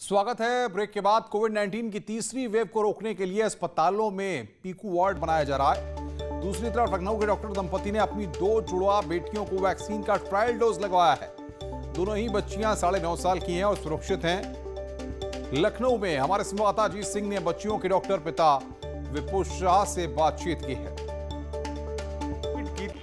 स्वागत है। ब्रेक के बाद कोविड-19 की तीसरी वेव को रोकने के लिए अस्पतालों में पीकू वार्ड बनाया जा रहा है। दूसरी तरफ लखनऊ के डॉक्टर दंपति ने अपनी 2 जुड़वा बेटियों को वैक्सीन का ट्रायल डोज लगवाया है। दोनों ही बच्चियां 9.5 साल की हैं और सुरक्षित हैं। लखनऊ में हमारे संवाददाता अजीत सिंह ने बच्चियों के डॉक्टर पिता विपुल शाह से बातचीत की है।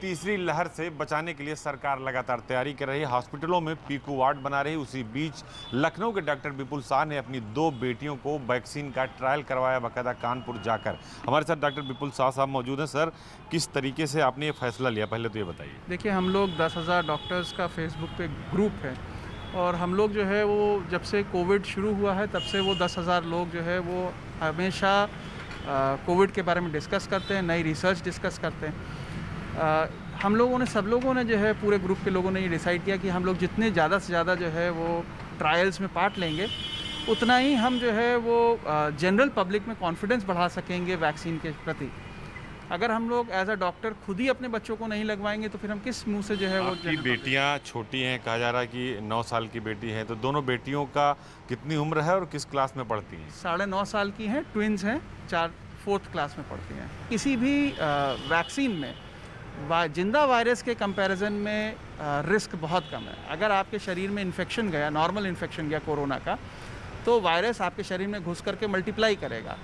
तीसरी लहर से बचाने के लिए सरकार लगातार तैयारी कर रही है। हॉस्पिटलों में पीकू वार्ड बना रही है। उसी बीच लखनऊ के डॉक्टर विपुल शाह ने अपनी 2 बेटियों को वैक्सीन का ट्रायल करवाया, बाकायदा कानपुर जाकर। हमारे साथ डॉक्टर विपुल शाह साहब मौजूद हैं। सर, किस तरीके से आपने ये फैसला लिया, पहले तो ये बताइए। देखिए, हम लोग 10,000 डॉक्टर्स का फेसबुक पे ग्रुप है और हम लोग जो है वो जब से कोविड शुरू हुआ है तब से वो 10,000 लोग जो है वो हमेशा कोविड के बारे में डिस्कस करते हैं, नई रिसर्च डिस्कस करते हैं। हम लोगों ने सब लोगों ने जो है पूरे ग्रुप के लोगों ने ये डिसाइड किया कि हम लोग जितने ज़्यादा से ज़्यादा जो है वो ट्रायल्स में पार्ट लेंगे उतना ही हम जो है वो जनरल पब्लिक में कॉन्फिडेंस बढ़ा सकेंगे वैक्सीन के प्रति। अगर हम लोग एज अ डॉक्टर खुद ही अपने बच्चों को नहीं लगवाएंगे तो फिर हम किस मुंह से जो है वो। आपकी बेटियां छोटी हैं, कहा जा रहा है कि 9 साल की बेटी है, तो दोनों बेटियों का कितनी उम्र है और किस क्लास में पढ़ती हैं? 9.5 साल की हैं, ट्विन्स हैं, 4th क्लास में पढ़ती हैं। किसी भी वैक्सीन में जिंदा वायरस के कंपैरिजन में रिस्क बहुत कम है। अगर आपके शरीर में इन्फेक्शन गया, नॉर्मल इन्फेक्शन गया कोरोना का, तो वायरस आपके शरीर में घुस करके मल्टीप्लाई करेगा,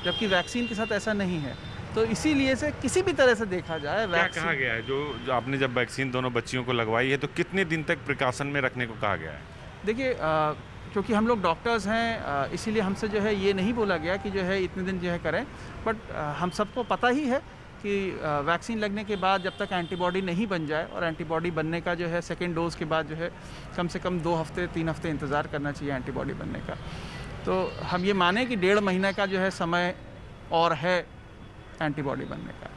जबकि वैक्सीन के साथ ऐसा नहीं है। तो इसीलिए से किसी भी तरह से देखा जाए क्या कहा गया है, जो आपने जब वैक्सीन दोनों बच्चियों को लगवाई है तो कितने दिन तक प्रिकॉशन में रखने को कहा गया है? देखिए, क्योंकि हम लोग डॉक्टर्स हैं इसीलिए हमसे जो है ये नहीं बोला गया कि जो है इतने दिन जो है करें, बट हम सबको पता ही है कि वैक्सीन लगने के बाद जब तक एंटीबॉडी नहीं बन जाए, और एंटीबॉडी बनने का जो है सेकेंड डोज के बाद जो है कम से कम 2 हफ्ते 3 हफ्ते इंतज़ार करना चाहिए एंटीबॉडी बनने का। तो हम ये माने कि 1.5 महीने का जो है समय और है एंटीबॉडी बनने का।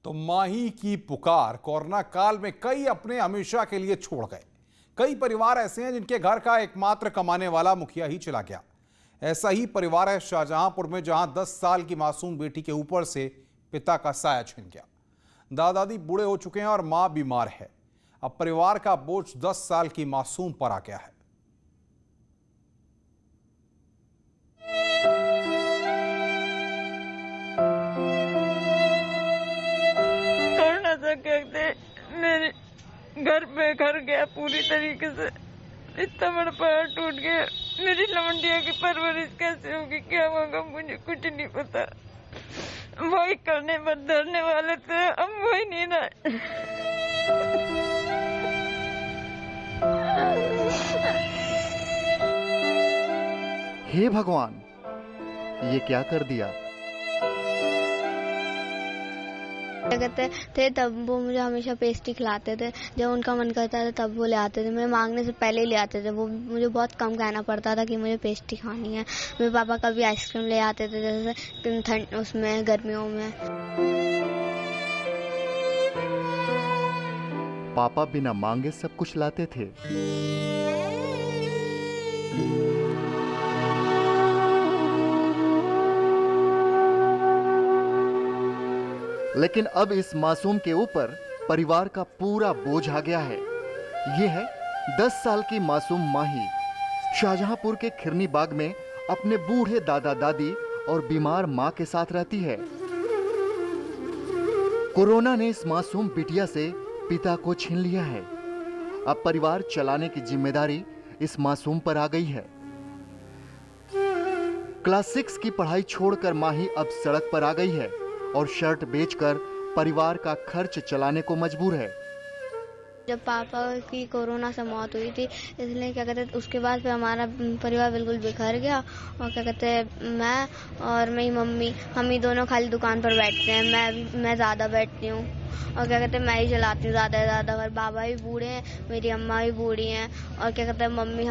तो माही की पुकार। कोरोना काल में कई अपने हमेशा के लिए छोड़ गए। कई परिवार ऐसे हैं जिनके घर का एकमात्र कमाने वाला मुखिया ही चला गया। ऐसा ही परिवार है शाहजहांपुर में, जहां 10 साल की मासूम बेटी के ऊपर से पिता का साया छिन गया। दादा दादी बूढ़े हो चुके हैं और मां बीमार है। अब परिवार का बोझ 10 साल की मासूम पर आ गया है। कहते मेरे घर पे घर गया पूरी तरीके से, इतना बड़ा पहाड़ टूट गया। मेरी लवंडिया की परवरिश कैसे होगी, क्या होगा, मुझे कुछ नहीं पता। वही करने पर धरने वाले थे, अब वही नहीं रहे। हे भगवान, ये क्या कर दिया। कहते थे तब वो मुझे हमेशा पेस्ट्री खिलाते थे। जब उनका मन करता था तब वो ले आते थे। मेरे मांगने से पहले ही ले आते थे। वो मुझे बहुत कम कहना पड़ता था कि मुझे पेस्ट्री खानी है। मेरे पापा कभी आइसक्रीम ले आते थे, जैसे ठंड उसमें गर्मियों में। पापा बिना मांगे सब कुछ लाते थे। लेकिन अब इस मासूम के ऊपर परिवार का पूरा बोझ आ गया है। ये है 10 साल की मासूम माही। शाहजहांपुर के खिरनी बाग में अपने बूढ़े दादा दादी और बीमार मां के साथ रहती है। कोरोना ने इस मासूम बिटिया से पिता को छीन लिया है। अब परिवार चलाने की जिम्मेदारी इस मासूम पर आ गई है। क्लास 6 की पढ़ाई छोड़कर माही अब सड़क पर आ गई है और शर्ट बेचकर परिवार का खर्च चलाने को मजबूर है। जब पापा की कोरोना से मौत हुई थी, इसलिए क्या कहते उसके बाद फिर हमारा परिवार बिल्कुल बिखर गया। और क्या कहते मैं और मेरी मम्मी, हम ही दोनों खाली दुकान पर बैठते हैं। मैं ज़्यादा बैठती हूँ और क्या कहते मैं ही चलाती हूँ ज़्यादा से ज़्यादा। और बाबा भी बूढ़े हैं, मेरी अम्मा भी बूढ़ी हैं, और क्या कहते हैं मम्मी